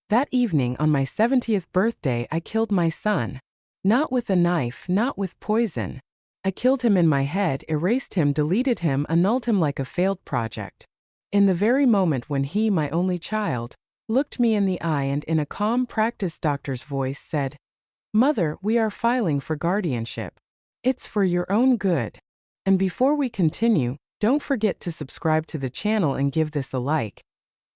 That evening on my 70th birthday, I killed my son. Not with a knife, not with poison. I killed him in my head, erased him, deleted him, annulled him like a failed project. In the very moment when he, my only child, looked me in the eye and in a calm, practiced doctor's voice said, "Mother, we are filing for guardianship. It's for your own good." And before we continue, don't forget to subscribe to the channel and give this a like.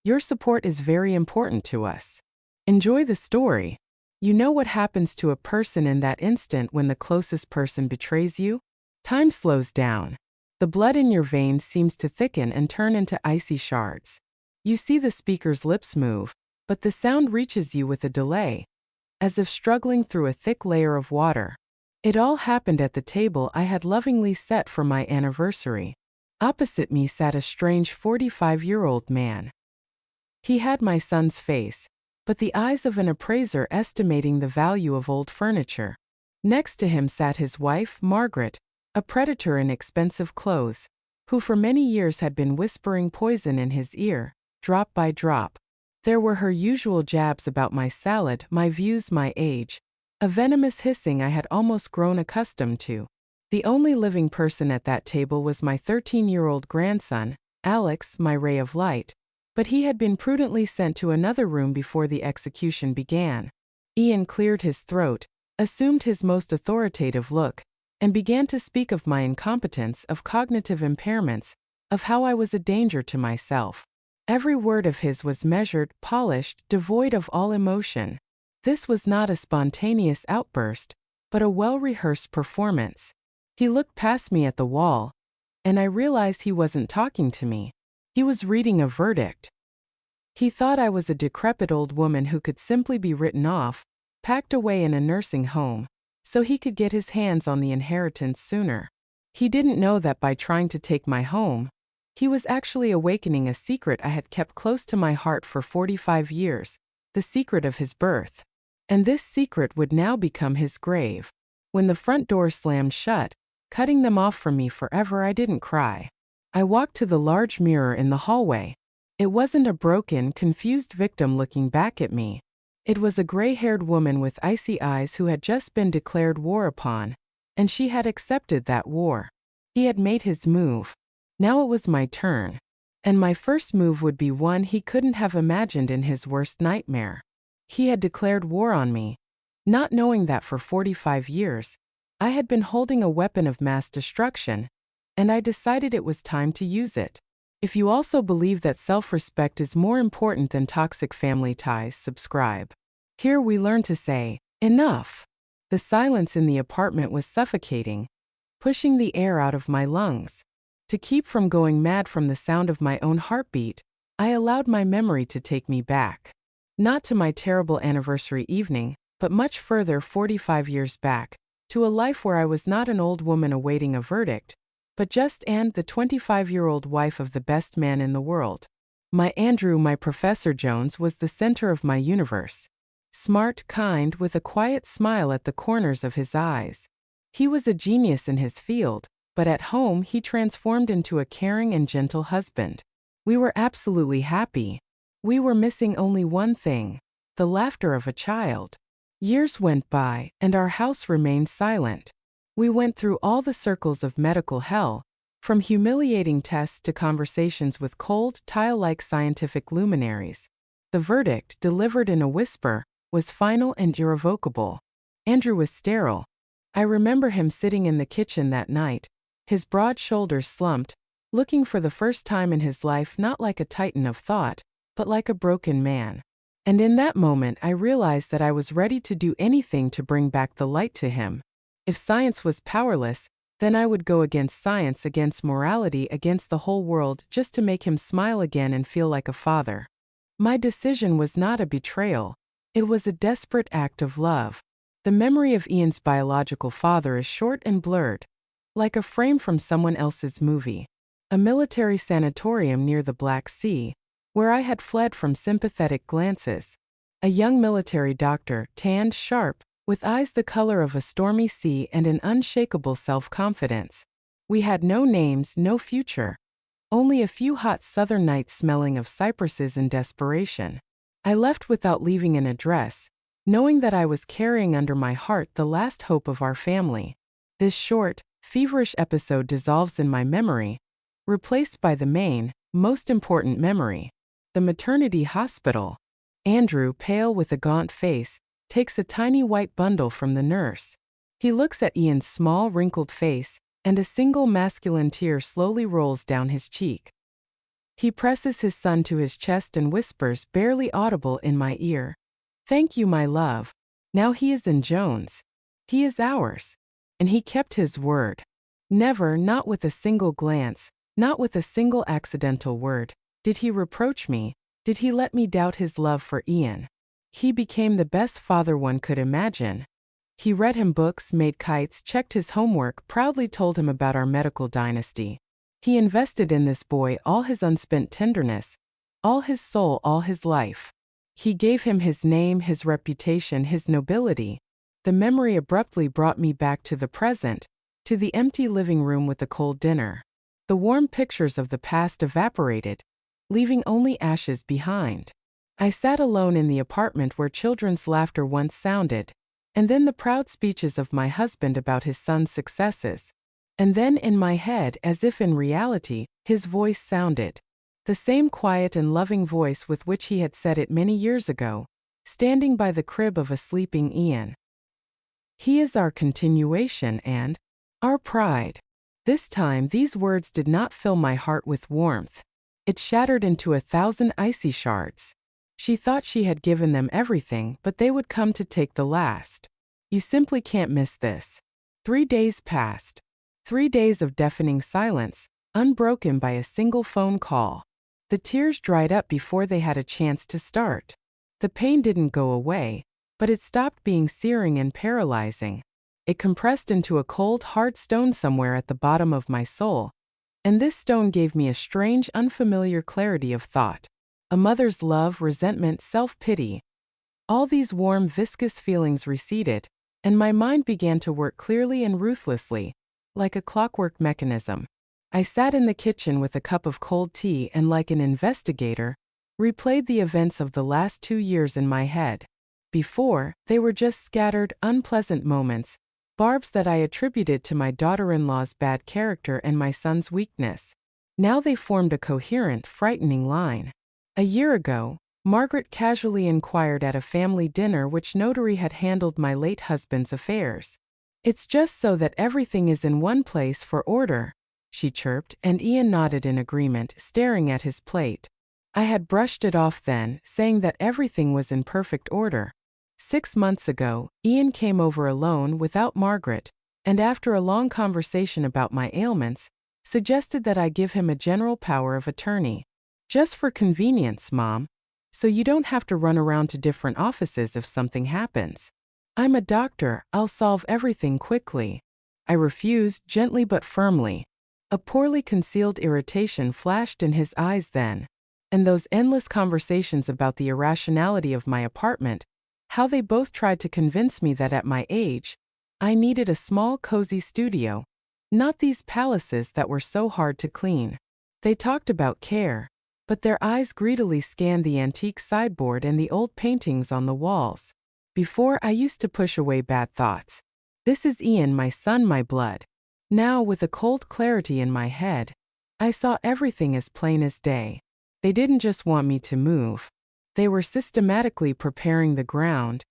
Your support is very important to us. Enjoy the story. You know what happens to a person in that instant when the closest person betrays you? Time slows down. The blood in your veins seems to thicken and turn into icy shards. You see the speaker's lips move, but the sound reaches you with a delay, as if struggling through a thick layer of water. It all happened at the table I had lovingly set for my anniversary. Opposite me sat a strange 45-year-old man. He had my son's face, but the eyes of an appraiser estimating the value of old furniture. Next to him sat his wife, Margaret, a predator in expensive clothes, who for many years had been whispering poison in his ear, drop by drop. There were her usual jabs about my salad, my views, my age, a venomous hissing I had almost grown accustomed to. The only living person at that table was my 13-year-old grandson, Alex, my ray of light, but he had been prudently sent to another room before the execution began. Ian cleared his throat, assumed his most authoritative look, and began to speak of my incompetence, of cognitive impairments, of how I was a danger to myself. Every word of his was measured, polished, devoid of all emotion. This was not a spontaneous outburst, but a well-rehearsed performance. He looked past me at the wall, and I realized he wasn't talking to me. He was reading a verdict. He thought I was a decrepit old woman who could simply be written off, packed away in a nursing home, so he could get his hands on the inheritance sooner. He didn't know that by trying to take my home, he was actually awakening a secret I had kept close to my heart for 45 years, the secret of his birth. And this secret would now become his grave. When the front door slammed shut, cutting them off from me forever, I didn't cry. I walked to the large mirror in the hallway. It wasn't a broken, confused victim looking back at me. It was a gray-haired woman with icy eyes who had just been declared war upon, and she had accepted that war. He had made his move. Now it was my turn. And my first move would be one he couldn't have imagined in his worst nightmare. He had declared war on me, not knowing that for 45 years, I had been holding a weapon of mass destruction, and I decided it was time to use it. If you also believe that self-respect is more important than toxic family ties, subscribe. Here we learn to say, enough. The silence in the apartment was suffocating, pushing the air out of my lungs. To keep from going mad from the sound of my own heartbeat, I allowed my memory to take me back. Not to my terrible anniversary evening, but much further, 45 years back, to a life where I was not an old woman awaiting a verdict, but just Anne, the 25-year-old wife of the best man in the world. My Andrew, my Professor Jones, was the center of my universe. Smart, kind, with a quiet smile at the corners of his eyes. He was a genius in his field, but at home he transformed into a caring and gentle husband. We were absolutely happy. We were missing only one thing: the laughter of a child. Years went by, and our house remained silent. We went through all the circles of medical hell, from humiliating tests to conversations with cold, tile-like scientific luminaries. The verdict, delivered in a whisper, was final and irrevocable. Andrew was sterile. I remember him sitting in the kitchen that night, his broad shoulders slumped, looking for the first time in his life not like a titan of thought, but like a broken man. And in that moment I realized that I was ready to do anything to bring back the light to him. If science was powerless, then I would go against science, against morality, against the whole world, just to make him smile again and feel like a father. My decision was not a betrayal. It was a desperate act of love. The memory of Ian's biological father is short and blurred, like a frame from someone else's movie. A military sanatorium near the Black Sea, where I had fled from sympathetic glances. A young military doctor, tanned, sharp, with eyes the color of a stormy sea and an unshakable self-confidence. We had no names, no future. Only a few hot southern nights smelling of cypresses and desperation. I left without leaving an address, knowing that I was carrying under my heart the last hope of our family. This short, feverish episode dissolves in my memory, replaced by the main, most important memory. The maternity hospital. Andrew, pale with a gaunt face, takes a tiny white bundle from the nurse. He looks at Ian's small, wrinkled face, and a single masculine tear slowly rolls down his cheek. He presses his son to his chest and whispers, barely audible in my ear, "Thank you, my love. Now he is in Jones. He is ours." And he kept his word. Never, not with a single glance, not with a single accidental word, did he reproach me, did he let me doubt his love for Ian. He became the best father one could imagine. He read him books, made kites, checked his homework, proudly told him about our medical dynasty. He invested in this boy all his unspent tenderness, all his soul, all his life. He gave him his name, his reputation, his nobility. The memory abruptly brought me back to the present, to the empty living room with the cold dinner. The warm pictures of the past evaporated, leaving only ashes behind. I sat alone in the apartment where children's laughter once sounded, and then the proud speeches of my husband about his son's successes. And then in my head, as if in reality, his voice sounded. The same quiet and loving voice with which he had said it many years ago, standing by the crib of a sleeping Ian. He is our continuation and our pride. This time these words did not fill my heart with warmth. It shattered into 1,000 icy shards. She thought she had given them everything, but they would come to take the last. You simply can't miss this. 3 days passed. 3 days of deafening silence, unbroken by a single phone call. The tears dried up before they had a chance to start. The pain didn't go away, but it stopped being searing and paralyzing. It compressed into a cold, hard stone somewhere at the bottom of my soul. And this stone gave me a strange, unfamiliar clarity of thought. A mother's love, resentment, self-pity. All these warm, viscous feelings receded, and my mind began to work clearly and ruthlessly, like a clockwork mechanism. I sat in the kitchen with a cup of cold tea and, like an investigator, replayed the events of the last 2 years in my head. Before, they were just scattered, unpleasant moments, barbs that I attributed to my daughter-in-law's bad character and my son's weakness. Now they formed a coherent, frightening line. A year ago, Margaret casually inquired at a family dinner which notary had handled my late husband's affairs. "It's just so that everything is in one place for order," she chirped, and Ian nodded in agreement, staring at his plate. I had brushed it off then, saying that everything was in perfect order. 6 months ago, Ian came over alone without Margaret, and after a long conversation about my ailments, suggested that I give him a general power of attorney. "Just for convenience, Mom. So you don't have to run around to different offices if something happens. I'm a doctor, I'll solve everything quickly." I refused, gently but firmly. A poorly concealed irritation flashed in his eyes then. And those endless conversations about the irrationality of my apartment, how they both tried to convince me that at my age, I needed a small, cozy studio, not these palaces that were so hard to clean. They talked about care, but their eyes greedily scanned the antique sideboard and the old paintings on the walls. Before, I used to push away bad thoughts. This is Ian, my son, my blood. Now, with a cold clarity in my head, I saw everything as plain as day. They didn't just want me to move. They were systematically preparing the ground,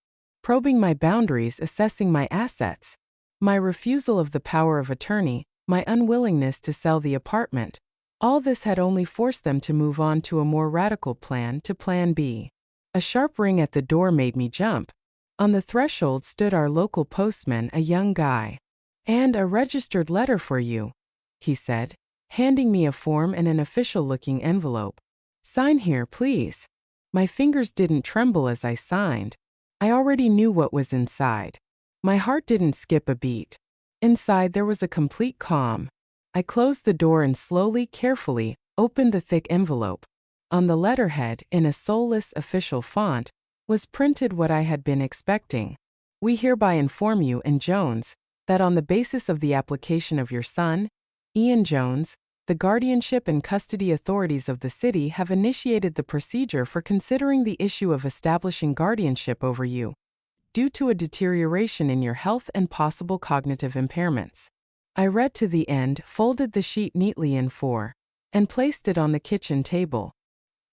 probing my boundaries, assessing my assets. My refusal of the power of attorney, my unwillingness to sell the apartment, all this had only forced them to move on to a more radical plan, to Plan B. A sharp ring at the door made me jump. On the threshold stood our local postman, a young guy. "And a registered letter for you," he said, handing me a form and an official-looking envelope. "Sign here, please." My fingers didn't tremble as I signed. I already knew what was inside. My heart didn't skip a beat. Inside there was a complete calm. I closed the door and slowly, carefully, opened the thick envelope. On the letterhead, in a soulless official font, was printed what I had been expecting. "We hereby inform you and Jones that on the basis of the application of your son, Ian Jones, the guardianship and custody authorities of the city have initiated the procedure for considering the issue of establishing guardianship over you, due to a deterioration in your health and possible cognitive impairments. I read to the end, folded the sheet neatly in four, and placed it on the kitchen table.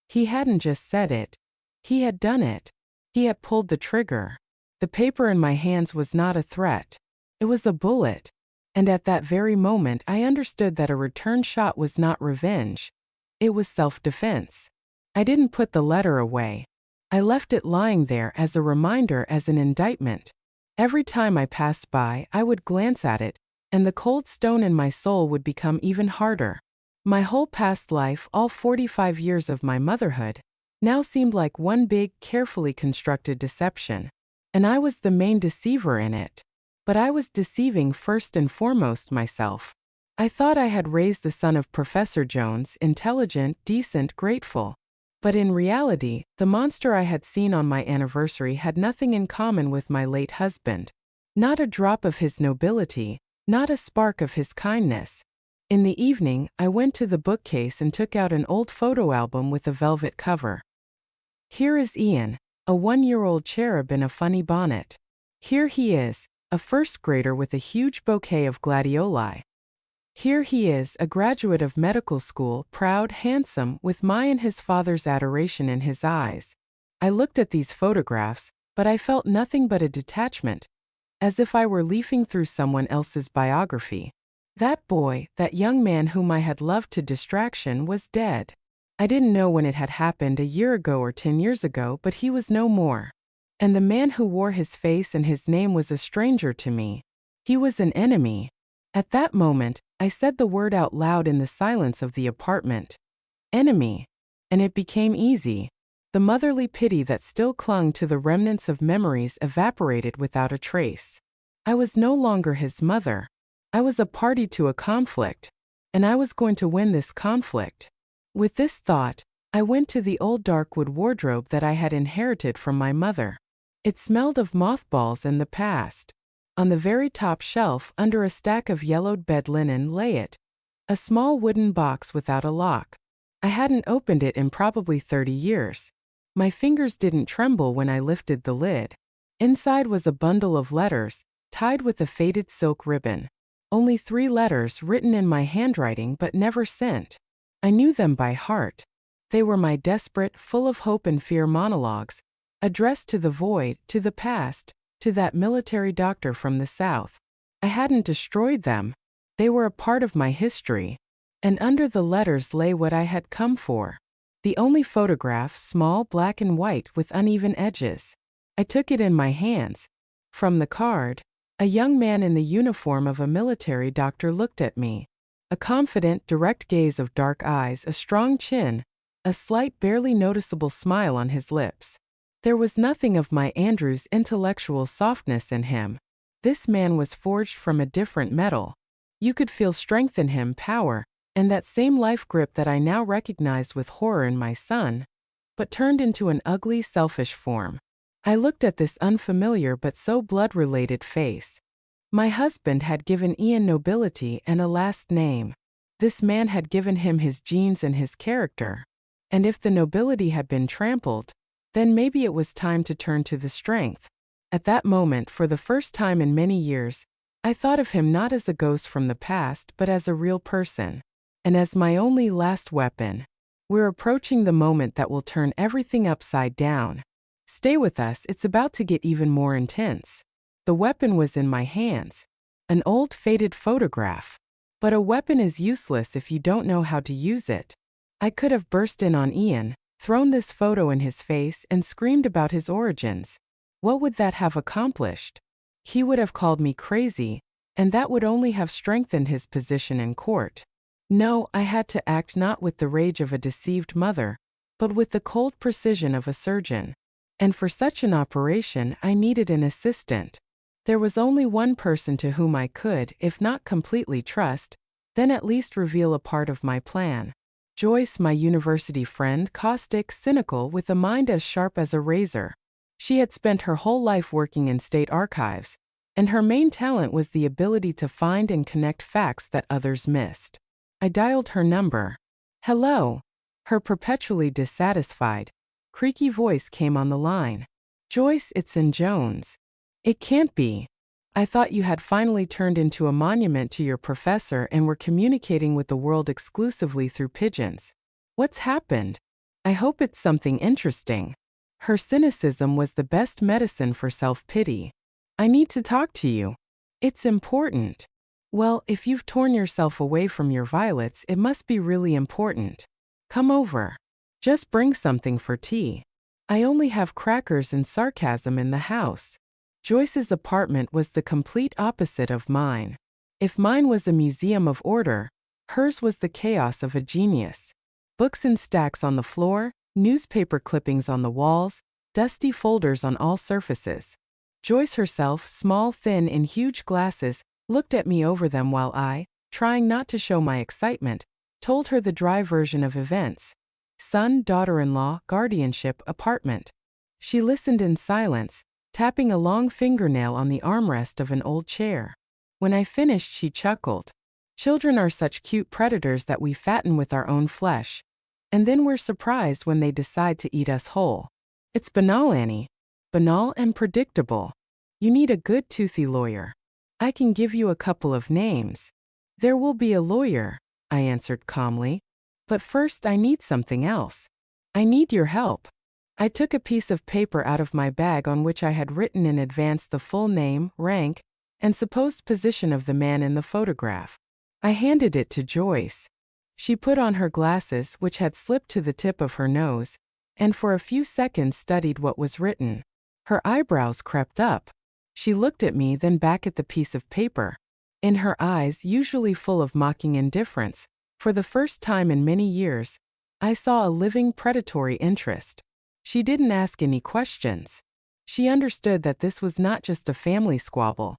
He hadn't just said it. He had done it. He had pulled the trigger. The paper in my hands was not a threat. It was a bullet. And at that very moment I understood that a return shot was not revenge. It was self-defense. I didn't put the letter away. I left it lying there as a reminder, as an indictment. Every time I passed by, I would glance at it, and the cold stone in my soul would become even harder. My whole past life, all 45 years of my motherhood, now seemed like one big, carefully constructed deception. And I was the main deceiver in it. But I was deceiving first and foremost myself. I thought I had raised the son of Professor Jones, intelligent, decent, grateful. But in reality, the monster I had seen on my anniversary had nothing in common with my late husband. Not a drop of his nobility, not a spark of his kindness. In the evening, I went to the bookcase and took out an old photo album with a velvet cover. Here is Ian, a 1-year-old cherub in a funny bonnet. Here he is, a first grader with a huge bouquet of gladioli. Here he is, a graduate of medical school, proud, handsome, with my and his father's adoration in his eyes. I looked at these photographs, but I felt nothing but a detachment, as if I were leafing through someone else's biography. That boy, that young man whom I had loved to distraction, was dead. I didn't know when it had happened, a year ago or 10 years ago, but he was no more. And the man who wore his face and his name was a stranger to me. He was an enemy. At that moment, I said the word out loud in the silence of the apartment. Enemy. And it became easy. The motherly pity that still clung to the remnants of memories evaporated without a trace. I was no longer his mother. I was a party to a conflict. And I was going to win this conflict. With this thought, I went to the old darkwood wardrobe that I had inherited from my mother. It smelled of mothballs and the past. On the very top shelf, under a stack of yellowed bed linen, lay it. A small wooden box without a lock. I hadn't opened it in probably 30 years. My fingers didn't tremble when I lifted the lid. Inside was a bundle of letters, tied with a faded silk ribbon. Only 3 letters written in my handwriting but never sent. I knew them by heart. They were my desperate, full of hope and fear monologues, addressed to the void, to the past, to that military doctor from the South. I hadn't destroyed them. They were a part of my history. And under the letters lay what I had come for. The only photograph, small, black and white with uneven edges. I took it in my hands. From the card, a young man in the uniform of a military doctor looked at me. A confident, direct gaze of dark eyes, a strong chin, a slight, barely noticeable smile on his lips. There was nothing of my Andrew's intellectual softness in him. This man was forged from a different metal. You could feel strength in him, power, and that same life grip that I now recognized with horror in my son, but turned into an ugly, selfish form. I looked at this unfamiliar but so blood-related face. My husband had given Ian nobility and a last name. This man had given him his genes and his character. And if the nobility had been trampled, then maybe it was time to turn to the strength. At that moment, for the first time in many years, I thought of him not as a ghost from the past, but as a real person. And as my only last weapon. We're approaching the moment that will turn everything upside down. Stay with us, it's about to get even more intense. The weapon was in my hands. An old, faded photograph. But a weapon is useless if you don't know how to use it. I could have burst in on Ian, thrown this photo in his face, and screamed about his origins. What would that have accomplished? He would have called me crazy, and that would only have strengthened his position in court. No, I had to act not with the rage of a deceived mother, but with the cold precision of a surgeon. And for such an operation, I needed an assistant. There was only one person to whom I could, if not completely trust, then at least reveal a part of my plan. Joyce, my university friend, caustic, cynical, with a mind as sharp as a razor. She had spent her whole life working in state archives, and her main talent was the ability to find and connect facts that others missed. I dialed her number. Hello. Her perpetually dissatisfied, creaky voice came on the line. Joyce, it's in Jones. It can't be. I thought you had finally turned into a monument to your professor and were communicating with the world exclusively through pigeons. What's happened? I hope it's something interesting. Her cynicism was the best medicine for self-pity. I need to talk to you. It's important. Well, if you've torn yourself away from your violets, it must be really important. Come over. Just bring something for tea. I only have crackers and sarcasm in the house. Joyce's apartment was the complete opposite of mine. If mine was a museum of order, hers was the chaos of a genius. Books in stacks on the floor, newspaper clippings on the walls, dusty folders on all surfaces. Joyce herself, small, thin, in huge glasses, looked at me over them while I, trying not to show my excitement, told her the dry version of events. Son, daughter-in-law, guardianship, apartment. She listened in silence, tapping a long fingernail on the armrest of an old chair. When I finished, she chuckled. Children are such cute predators that we fatten with our own flesh. And then we're surprised when they decide to eat us whole. It's banal, Annie. Banal and predictable. You need a good toothy lawyer. I can give you a couple of names. There will be a lawyer, I answered calmly. But first I need something else. I need your help. I took a piece of paper out of my bag on which I had written in advance the full name, rank, and supposed position of the man in the photograph. I handed it to Joyce. She put on her glasses, which had slipped to the tip of her nose, and for a few seconds studied what was written. Her eyebrows crept up. She looked at me, then back at the piece of paper. In her eyes, usually full of mocking indifference, for the first time in many years, I saw a living predatory interest. She didn't ask any questions. She understood that this was not just a family squabble.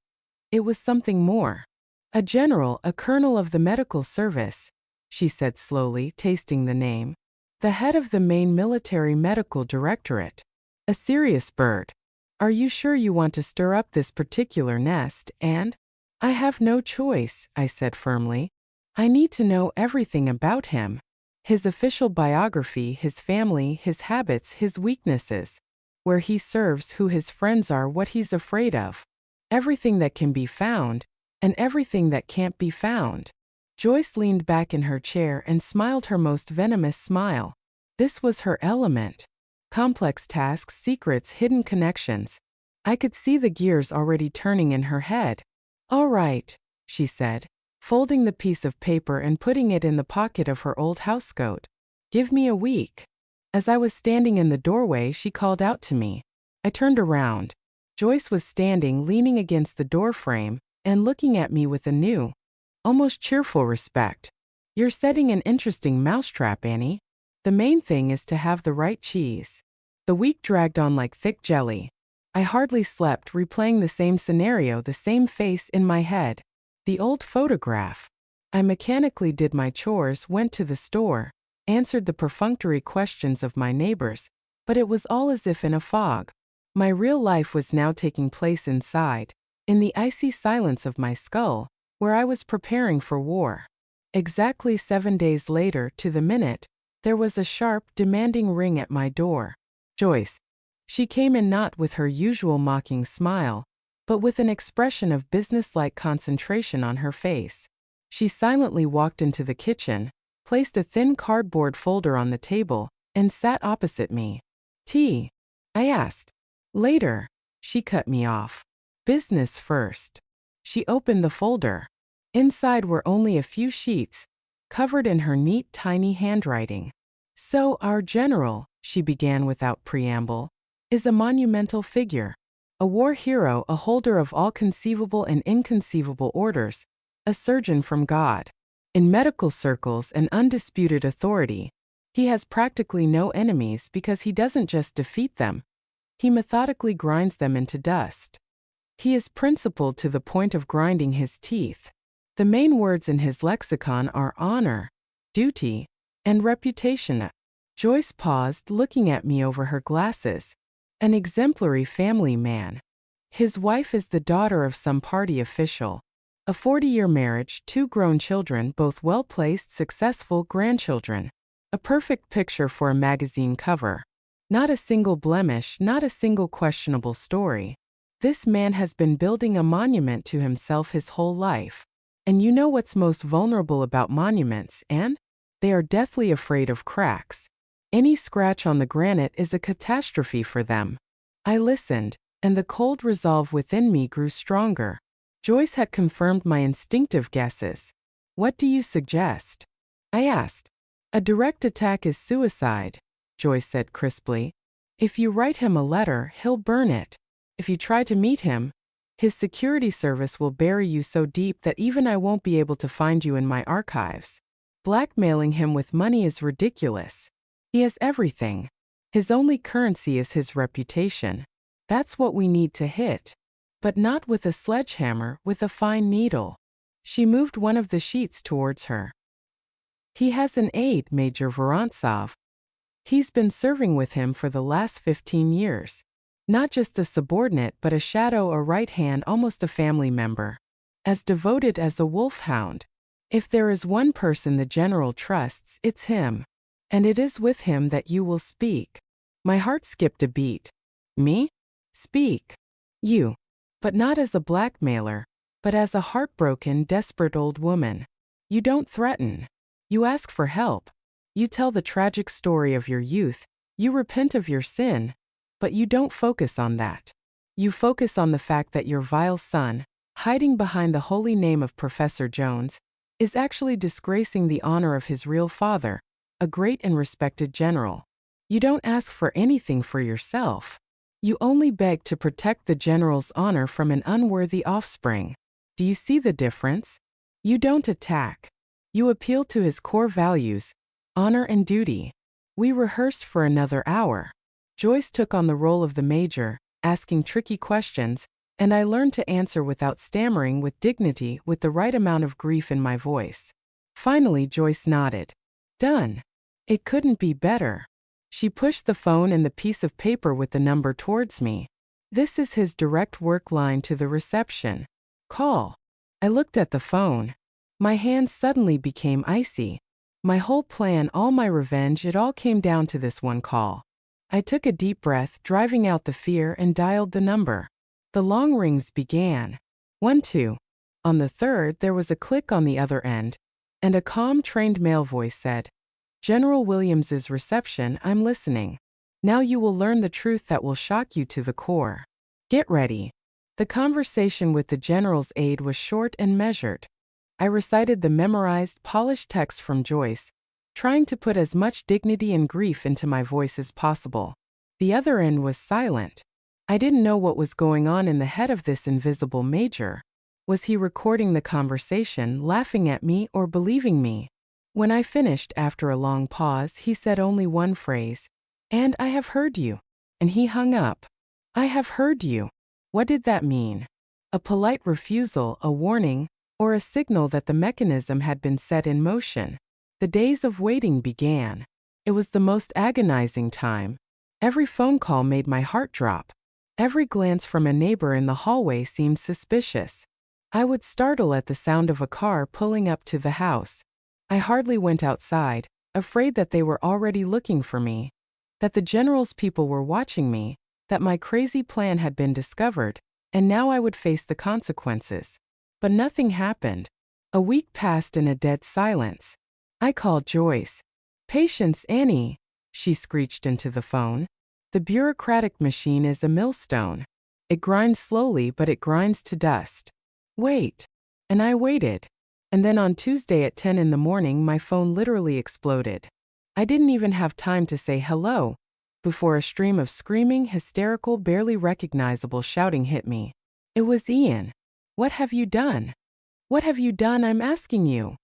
It was something more. A general, a colonel of the medical service, she said slowly, tasting the name. The head of the main military medical directorate. A serious bird. Are you sure you want to stir up this particular nest, and? I have no choice, I said firmly. I need to know everything about him. His official biography, his family, his habits, his weaknesses. Where he serves, who his friends are, what he's afraid of. Everything that can be found, and everything that can't be found. Joyce leaned back in her chair and smiled her most venomous smile. This was her element. Complex tasks, secrets, hidden connections. I could see the gears already turning in her head. All right, she said, folding the piece of paper and putting it in the pocket of her old housecoat. Give me a week. As I was standing in the doorway, she called out to me. I turned around. Joyce was standing, leaning against the doorframe, and looking at me with a new, almost cheerful respect. You're setting an interesting mousetrap, Annie. The main thing is to have the right cheese. The week dragged on like thick jelly. I hardly slept, replaying the same scenario, the same face in my head. The old photograph. I mechanically did my chores, went to the store, answered the perfunctory questions of my neighbors, but it was all as if in a fog. My real life was now taking place inside, in the icy silence of my skull, where I was preparing for war. Exactly 7 days later, to the minute, there was a sharp, demanding ring at my door. Joyce. She came in not with her usual mocking smile, but with an expression of businesslike concentration on her face. She silently walked into the kitchen, placed a thin cardboard folder on the table, and sat opposite me. Tea? I asked. Later. She cut me off. Business first. She opened the folder. Inside were only a few sheets, covered in her neat, tiny handwriting. So, our general, she began without preamble, is a monumental figure. A war hero, a holder of all conceivable and inconceivable orders, a surgeon from God. In medical circles, an undisputed authority. He has practically no enemies because he doesn't just defeat them. He methodically grinds them into dust. He is principled to the point of grinding his teeth. The main words in his lexicon are honor, duty, and reputation. Joyce paused, looking at me over her glasses. An exemplary family man. His wife is the daughter of some party official. A 40-year marriage, 2 grown children, both well-placed, successful grandchildren. A perfect picture for a magazine cover. Not a single blemish, not a single questionable story. This man has been building a monument to himself his whole life. And you know what's most vulnerable about monuments, and? They are deathly afraid of cracks. Any scratch on the granite is a catastrophe for them. I listened, and the cold resolve within me grew stronger. Joyce had confirmed my instinctive guesses. What do you suggest? I asked. A direct attack is suicide, Joyce said crisply. If you write him a letter, he'll burn it. If you try to meet him, his security service will bury you so deep that even I won't be able to find you in my archives. Blackmailing him with money is ridiculous. He has everything. His only currency is his reputation. That's what we need to hit. But not with a sledgehammer, with a fine needle. She moved one of the sheets towards her. He has an aide, Major Vorontsov. He's been serving with him for the last 15 years. Not just a subordinate, but a shadow, a right hand, almost a family member. As devoted as a wolfhound. If there is one person the general trusts, it's him. And it is with him that you will speak. My heart skipped a beat. Me? Speak. You. But not as a blackmailer, but as a heartbroken, desperate old woman. You don't threaten. You ask for help. You tell the tragic story of your youth. You repent of your sin. But you don't focus on that. You focus on the fact that your vile son, hiding behind the holy name of Professor Jones, is actually disgracing the honor of his real father, a great and respected general. You don't ask for anything for yourself. You only beg to protect the general's honor from an unworthy offspring. Do you see the difference? You don't attack. You appeal to his core values, honor and duty. We rehearsed for another hour. Joyce took on the role of the major, asking tricky questions, and I learned to answer without stammering, with dignity, with the right amount of grief in my voice. Finally, Joyce nodded. Done. It couldn't be better. She pushed the phone and the piece of paper with the number towards me. This is his direct work line to the reception. Call. I looked at the phone. My hands suddenly became icy. My whole plan, all my revenge, it all came down to this one call. I took a deep breath, driving out the fear, and dialed the number. The long rings began. 1, 2. On the third, there was a click on the other end, and a calm, trained male voice said, General Williams's reception, I'm listening. Now you will learn the truth that will shock you to the core. Get ready. The conversation with the general's aide was short and measured. I recited the memorized, polished text from Joyce, trying to put as much dignity and grief into my voice as possible. The other end was silent. I didn't know what was going on in the head of this invisible major. Was he recording the conversation, laughing at me, or believing me? When I finished, after a long pause, he said only one phrase, "And I have heard you." And he hung up. I have heard you. What did that mean? A polite refusal, a warning, or a signal that the mechanism had been set in motion? The days of waiting began. It was the most agonizing time. Every phone call made my heart drop. Every glance from a neighbor in the hallway seemed suspicious. I would startle at the sound of a car pulling up to the house. I hardly went outside, afraid that they were already looking for me, that the general's people were watching me, that my crazy plan had been discovered, and now I would face the consequences. But nothing happened. A week passed in a dead silence. I called Joyce. "Patience, Annie," she screeched into the phone. "The bureaucratic machine is a millstone. It grinds slowly, but it grinds to dust. Wait." And I waited. And then on Tuesday at 10 in the morning, my phone literally exploded. I didn't even have time to say hello before a stream of screaming, hysterical, barely recognizable shouting hit me. It was Ian. "What have you done? What have you done, I'm asking you?"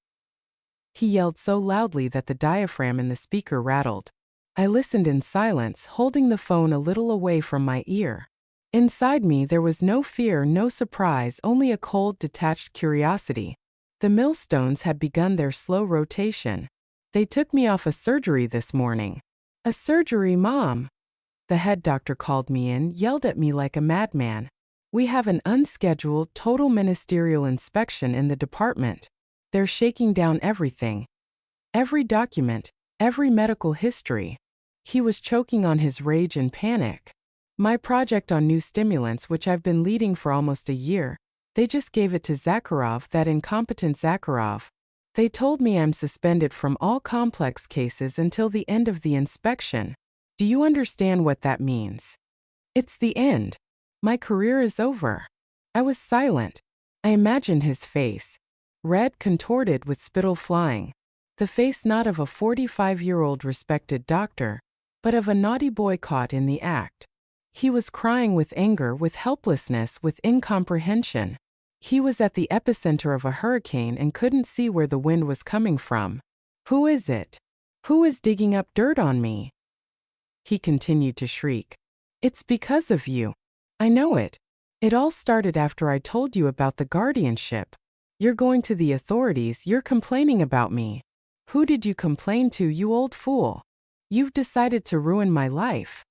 He yelled so loudly that the diaphragm in the speaker rattled. I listened in silence, holding the phone a little away from my ear. Inside me there was no fear, no surprise, only a cold, detached curiosity. The millstones had begun their slow rotation. They took me off a surgery this morning. "A surgery, Mom!" The head doctor called me in, yelled at me like a madman. We have an unscheduled, total ministerial inspection in the department. They're shaking down everything. Every document, every medical history. He was choking on his rage and panic. My project on new stimulants, which I've been leading for almost a year, they just gave it to Zakharov, that incompetent Zakharov. They told me I'm suspended from all complex cases until the end of the inspection. Do you understand what that means? It's the end. My career is over. I was silent. I imagined his face. Red, contorted, with spittle flying. The face not of a 45-year-old respected doctor, but of a naughty boy caught in the act. He was crying with anger, with helplessness, with incomprehension. He was at the epicenter of a hurricane and couldn't see where the wind was coming from. Who is it? Who is digging up dirt on me? He continued to shriek. It's because of you. I know it. It all started after I told you about the guardianship. You're going to the authorities, you're complaining about me. Who did you complain to, you old fool? You've decided to ruin my life.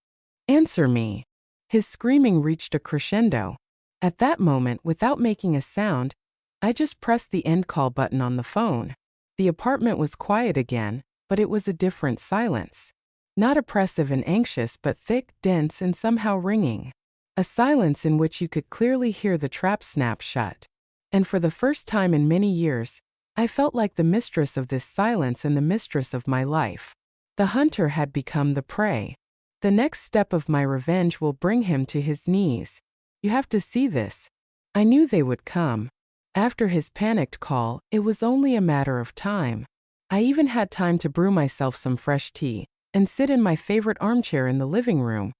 Answer me. His screaming reached a crescendo. At that moment, without making a sound, I just pressed the end call button on the phone. The apartment was quiet again, but it was a different silence. Not oppressive and anxious, but thick, dense, and somehow ringing. A silence in which you could clearly hear the trap snap shut. And for the first time in many years, I felt like the mistress of this silence and the mistress of my life. The hunter had become the prey. The next step of my revenge will bring him to his knees. You have to see this. I knew they would come. After his panicked call, it was only a matter of time. I even had time to brew myself some fresh tea and sit in my favorite armchair in the living room,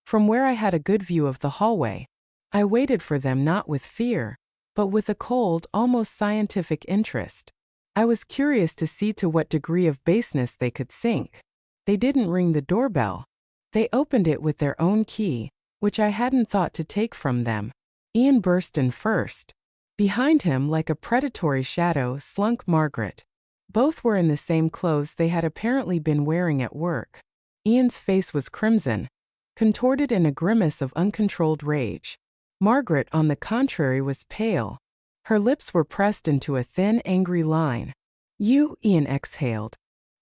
from where I had a good view of the hallway. I waited for them, not with fear, but with a cold, almost scientific interest. I was curious to see to what degree of baseness they could sink. They didn't ring the doorbell. They opened it with their own key, which I hadn't thought to take from them. Ian burst in first. Behind him, like a predatory shadow, slunk Margaret. Both were in the same clothes they had apparently been wearing at work. Ian's face was crimson, contorted in a grimace of uncontrolled rage. Margaret, on the contrary, was pale. Her lips were pressed into a thin, angry line. You, Ian exhaled,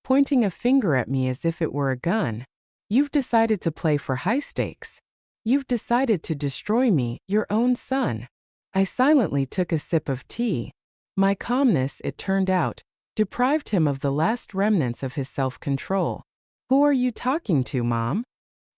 pointing a finger at me as if it were a gun. You've decided to play for high stakes. You've decided to destroy me, your own son. I silently took a sip of tea. My calmness, it turned out, deprived him of the last remnants of his self-control. Who are you talking to, Mom?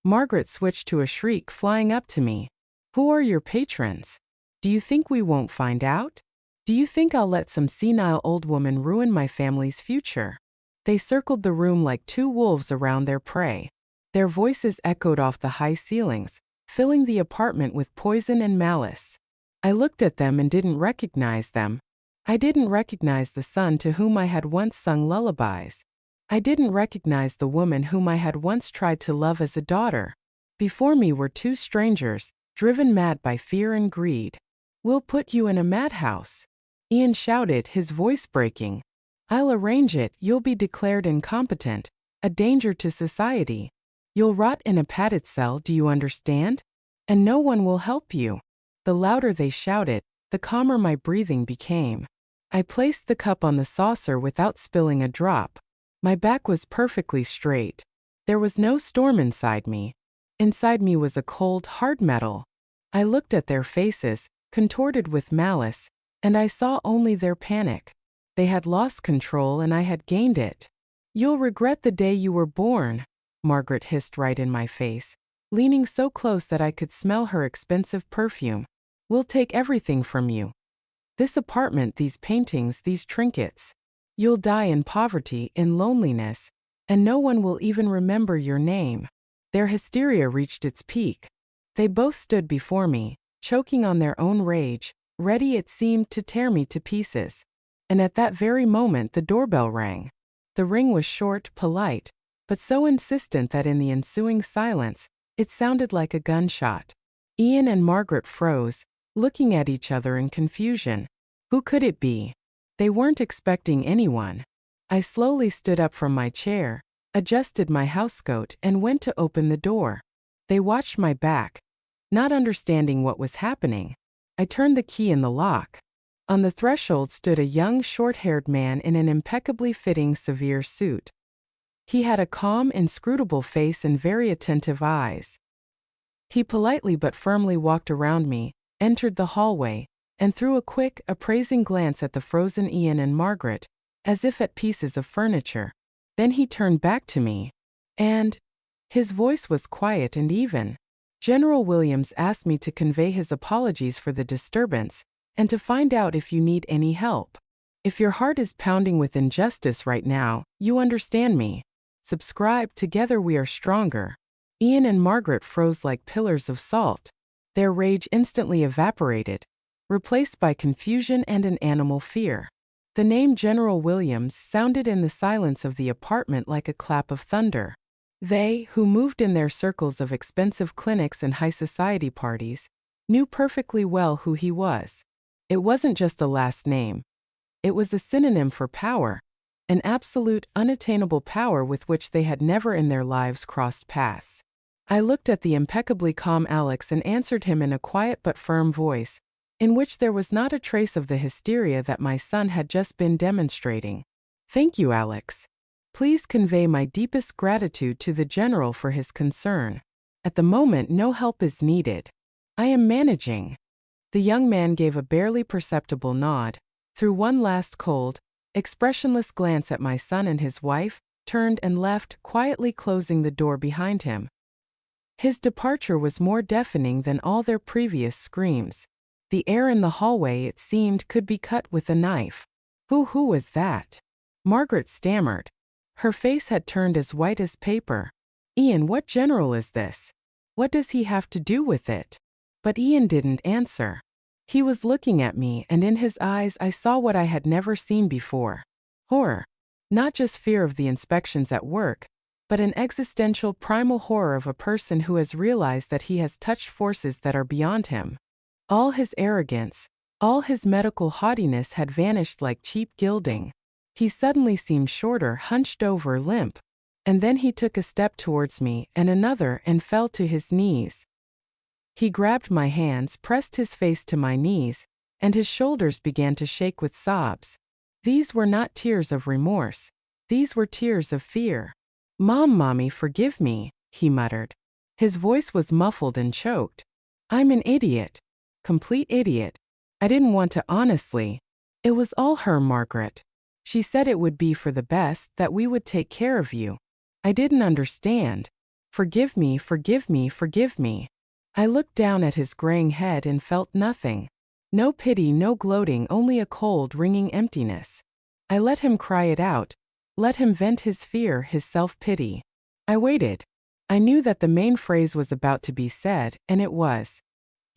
Margaret switched to a shriek, flying up to me. Who are your patrons? Do you think we won't find out? Do you think I'll let some senile old woman ruin my family's future? They circled the room like two wolves around their prey. Their voices echoed off the high ceilings, filling the apartment with poison and malice. I looked at them and didn't recognize them. I didn't recognize the son to whom I had once sung lullabies. I didn't recognize the woman whom I had once tried to love as a daughter. Before me were two strangers, driven mad by fear and greed. We'll put you in a madhouse, Ian shouted, his voice breaking. I'll arrange it. You'll be declared incompetent, a danger to society. You'll rot in a padded cell, do you understand? And no one will help you. The louder they shouted, the calmer my breathing became. I placed the cup on the saucer without spilling a drop. My back was perfectly straight. There was no storm inside me. Inside me was a cold, hard metal. I looked at their faces, contorted with malice, and I saw only their panic. They had lost control and I had gained it. You'll regret the day you were born, Margaret hissed right in my face, leaning so close that I could smell her expensive perfume. We'll take everything from you. This apartment, these paintings, these trinkets. You'll die in poverty, in loneliness, and no one will even remember your name. Their hysteria reached its peak. They both stood before me, choking on their own rage, ready, it seemed, to tear me to pieces. And at that very moment the doorbell rang. The ring was short, polite, but so insistent that in the ensuing silence, it sounded like a gunshot. Ian and Margaret froze, looking at each other in confusion. Who could it be? They weren't expecting anyone. I slowly stood up from my chair, adjusted my housecoat, and went to open the door. They watched my back. not understanding what was happening. I turned the key in the lock. On the threshold stood a young, short-haired man in an impeccably fitting severe suit. He had a calm, inscrutable face and very attentive eyes. He politely but firmly walked around me, entered the hallway, and threw a quick, appraising glance at the frozen Ian and Margaret, as if at pieces of furniture. Then he turned back to me, and his voice was quiet and even. General Williams asked me to convey his apologies for the disturbance, and to find out if you need any help. If your heart is pounding with injustice right now, you understand me. Subscribe, together we are stronger. Ian and Margaret froze like pillars of salt. Their rage instantly evaporated, replaced by confusion and an animal fear. The name General Williams sounded in the silence of the apartment like a clap of thunder. They, who moved in their circles of expensive clinics and high society parties, knew perfectly well who he was. It wasn't just a last name. It was a synonym for power, an absolute, unattainable power with which they had never in their lives crossed paths. I looked at the impeccably calm Alex and answered him in a quiet but firm voice, in which there was not a trace of the hysteria that my son had just been demonstrating. Thank you, Alex. Please convey my deepest gratitude to the General for his concern. At the moment, no help is needed. I am managing. The young man gave a barely perceptible nod, threw one last cold, expressionless glance at my son and his wife, turned and left, quietly closing the door behind him. His departure was more deafening than all their previous screams. The air in the hallway, it seemed, could be cut with a knife. Who was that? Margaret stammered. Her face had turned as white as paper. Ian, what general is this? What does he have to do with it? But Ian didn't answer. He was looking at me, and in his eyes I saw what I had never seen before. Horror. Not just fear of the inspections at work, but an existential, primal horror of a person who has realized that he has touched forces that are beyond him. All his arrogance, all his medical haughtiness had vanished like cheap gilding. He suddenly seemed shorter, hunched over, limp. And then he took a step towards me, and another, and fell to his knees. He grabbed my hands, pressed his face to my knees, and his shoulders began to shake with sobs. These were not tears of remorse. These were tears of fear. Mommy, forgive me, he muttered. His voice was muffled and choked. I'm an idiot. Complete idiot. I didn't want to, honestly. It was all her, Margaret. She said it would be for the best, that we would take care of you. I didn't understand. Forgive me, forgive me, forgive me. I looked down at his graying head and felt nothing. No pity, no gloating, only a cold, ringing emptiness. I let him cry it out, let him vent his fear, his self-pity. I waited. I knew that the main phrase was about to be said, and it was.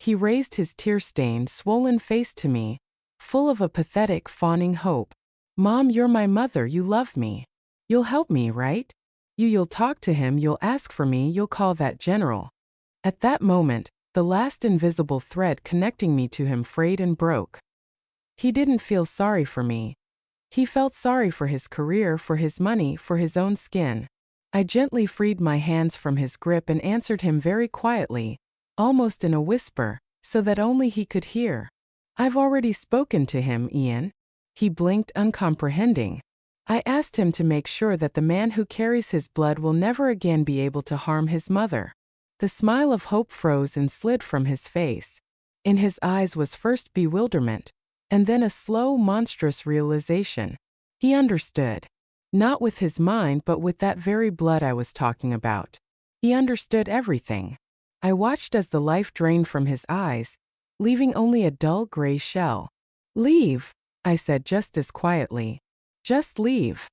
He raised his tear-stained, swollen face to me, full of a pathetic, fawning hope. Mom, you're my mother, you love me. You'll help me, right? You'll talk to him, you'll ask for me, you'll call that general. At that moment, the last invisible thread connecting me to him frayed and broke. He didn't feel sorry for me. He felt sorry for his career, for his money, for his own skin. I gently freed my hands from his grip and answered him very quietly, almost in a whisper, so that only he could hear. I've already spoken to him, Ian. He blinked, uncomprehending. I asked him to make sure that the man who carries his blood will never again be able to harm his mother. The smile of hope froze and slid from his face. In his eyes was first bewilderment, and then a slow, monstrous realization. He understood. Not with his mind, but with that very blood I was talking about. He understood everything. I watched as the life drained from his eyes, leaving only a dull gray shell. Leave, I said just as quietly. Just leave.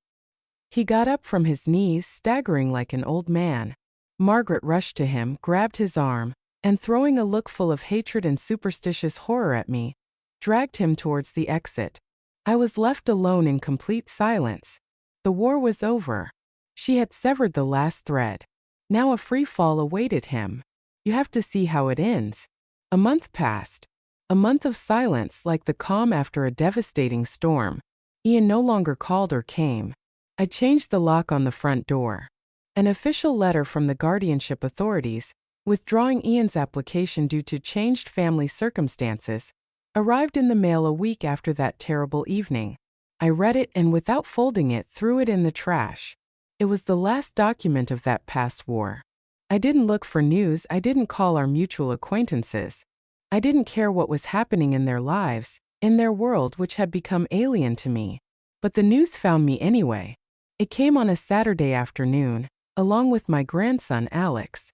He got up from his knees, staggering like an old man. Margaret rushed to him, grabbed his arm, and throwing a look full of hatred and superstitious horror at me, dragged him towards the exit. I was left alone in complete silence. The war was over. She had severed the last thread. Now a free fall awaited him. You have to see how it ends. A month passed. A month of silence, like the calm after a devastating storm. Ian no longer called or came. I changed the lock on the front door. An official letter from the guardianship authorities, Withdrawing Ian's application due to changed family circumstances arrived in the mail a week after that terrible evening. I read it and without folding it threw it in the trash. It was the last document of that past war. I didn't look for news, I didn't call our mutual acquaintances. I didn't care what was happening in their lives, in their world which had become alien to me. But the news found me anyway. It came on a Saturday afternoon, along with my grandson Alex.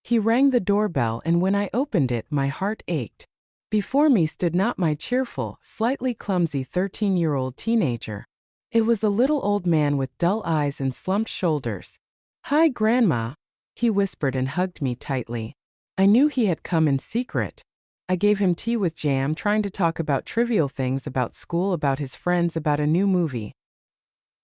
He rang the doorbell and when I opened it my heart ached. Before me stood not my cheerful, slightly clumsy 13-year-old teenager. It was a little old man with dull eyes and slumped shoulders. "Hi, Grandma," he whispered and hugged me tightly. I knew he had come in secret. I gave him tea with jam, trying to talk about trivial things, about school, about his friends, about a new movie.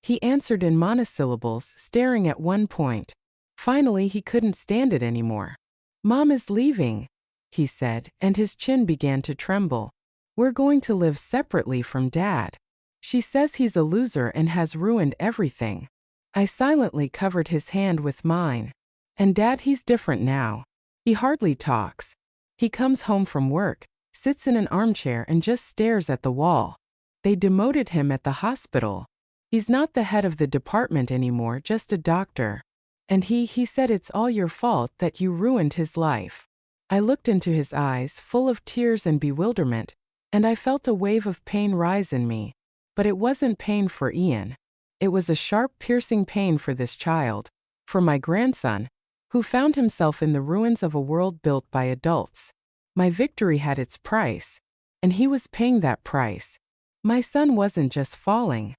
He answered in monosyllables, staring at one point. Finally, he couldn't stand it anymore. "Mom is leaving," he said, and his chin began to tremble. "We're going to live separately from Dad. She says he's a loser and has ruined everything." I silently covered his hand with mine. "And Dad, he's different now. He hardly talks. He comes home from work, sits in an armchair and just stares at the wall. They demoted him at the hospital. He's not the head of the department anymore, just a doctor. And he said it's all your fault, that you ruined his life." I looked into his eyes, full of tears and bewilderment, and I felt a wave of pain rise in me. But it wasn't pain for Ian. It was a sharp, piercing pain for this child, for my grandson, who found himself in the ruins of a world built by adults. My victory had its price, and he was paying that price. My son wasn't just falling.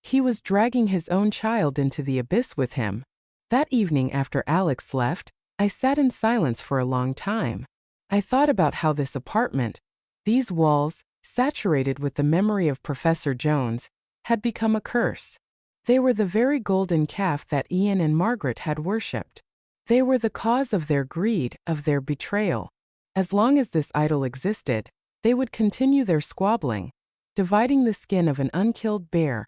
He was dragging his own child into the abyss with him. That evening after Alex left, I sat in silence for a long time. I thought about how this apartment, these walls, saturated with the memory of Professor Jones, had become a curse. They were the very golden calf that Ian and Margaret had worshipped. They were the cause of their greed, of their betrayal. As long as this idol existed, they would continue their squabbling, dividing the skin of an unkilled bear,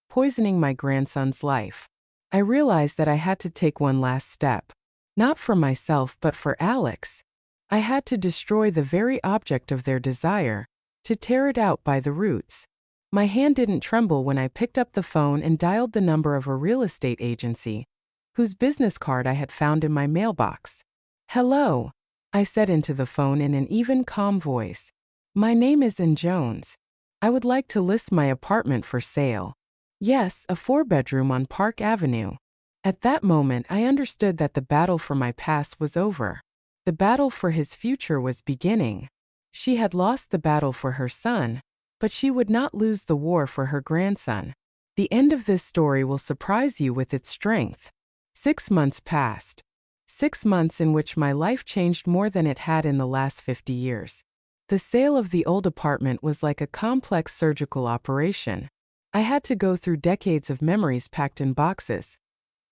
poisoning my grandson's life. I realized that I had to take one last step. Not for myself but for Alex. I had to destroy the very object of their desire, to tear it out by the roots. My hand didn't tremble when I picked up the phone and dialed the number of a real estate agency, whose business card I had found in my mailbox. "Hello," I said into the phone in an even, calm voice. "My name is Ann Jones. I would like to list my apartment for sale. Yes, a 4-bedroom on Park Avenue." At that moment, I understood that the battle for my past was over. The battle for his future was beginning. She had lost the battle for her son, but she would not lose the war for her grandson. The end of this story will surprise you with its strength. 6 months passed. 6 months in which my life changed more than it had in the last 50 years. The sale of the old apartment was like a complex surgical operation. I had to go through decades of memories packed in boxes.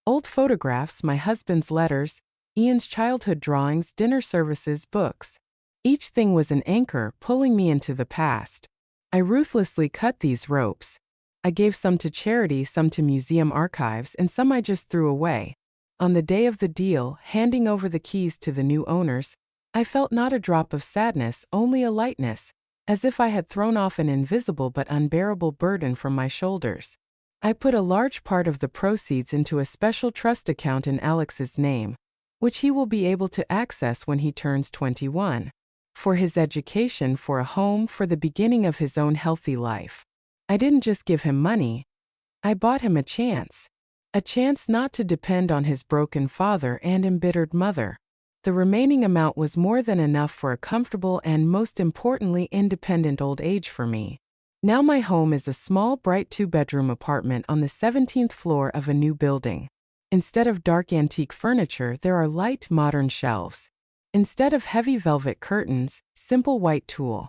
Old photographs, my husband's letters, Ian's childhood drawings, dinner services, books. Each thing was an anchor pulling me into the past. I ruthlessly cut these ropes. I gave some to charity, some to museum archives, and some I just threw away. On the day of the deal, handing over the keys to the new owners, I felt not a drop of sadness, only a lightness, as if I had thrown off an invisible but unbearable burden from my shoulders. I put a large part of the proceeds into a special trust account in Alex's name, which he will be able to access when he turns 21. For his education, for a home, for the beginning of his own healthy life. I didn't just give him money. I bought him a chance. A chance not to depend on his broken father and embittered mother. The remaining amount was more than enough for a comfortable and, most importantly, independent old age for me. Now my home is a small, bright 2-bedroom apartment on the 17th floor of a new building. Instead of dark antique furniture, there are light, modern shelves. Instead of heavy velvet curtains, simple white tulle.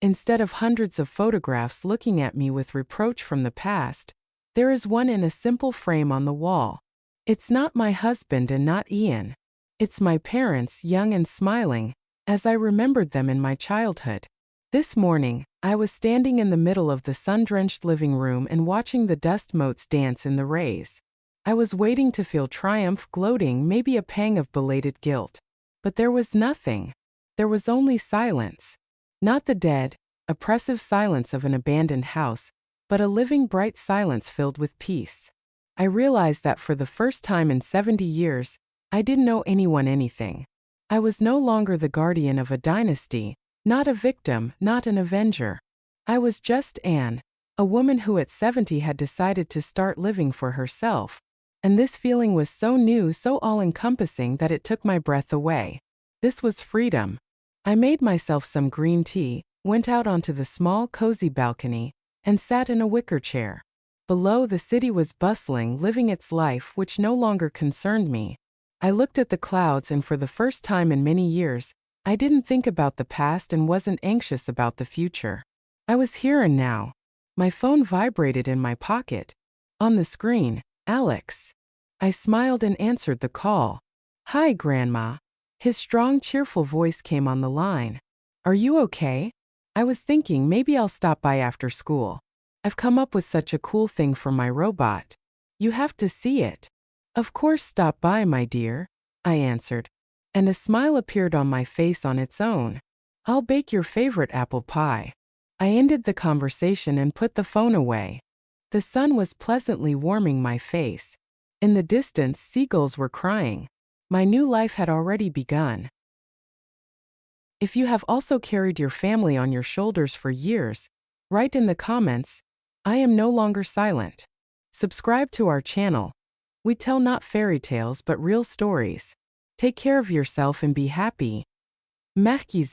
Instead of hundreds of photographs looking at me with reproach from the past, there is one in a simple frame on the wall. It's not my husband and not Ian. It's my parents, young and smiling, as I remembered them in my childhood. This morning, I was standing in the middle of the sun-drenched living room and watching the dust motes dance in the rays. I was waiting to feel triumph, gloating, maybe a pang of belated guilt. But there was nothing. There was only silence. Not the dead, oppressive silence of an abandoned house, but a living bright silence filled with peace. I realized that for the first time in 70 years, I didn't owe anyone anything. I was no longer the guardian of a dynasty, not a victim, not an avenger. I was just Anne, a woman who at 70 had decided to start living for herself. And this feeling was so new, so all-encompassing that it took my breath away. This was freedom. I made myself some green tea, went out onto the small, cozy balcony, and sat in a wicker chair. Below, the city was bustling, living its life, which no longer concerned me. I looked at the clouds, and for the first time in many years, I didn't think about the past and wasn't anxious about the future. I was here and now. My phone vibrated in my pocket. On the screen, Alex. I smiled and answered the call. "Hi, Grandma." His strong, cheerful voice came on the line. "Are you okay? I was thinking maybe I'll stop by after school. I've come up with such a cool thing for my robot. You have to see it." "Of course, stop by, my dear," I answered, and a smile appeared on my face on its own. "I'll bake your favorite apple pie." I ended the conversation and put the phone away. The sun was pleasantly warming my face. In the distance, seagulls were crying. My new life had already begun. If you have also carried your family on your shoulders for years, write in the comments, "I am no longer silent." Subscribe to our channel. We tell not fairy tales but real stories. Take care of yourself and be happy. Merci.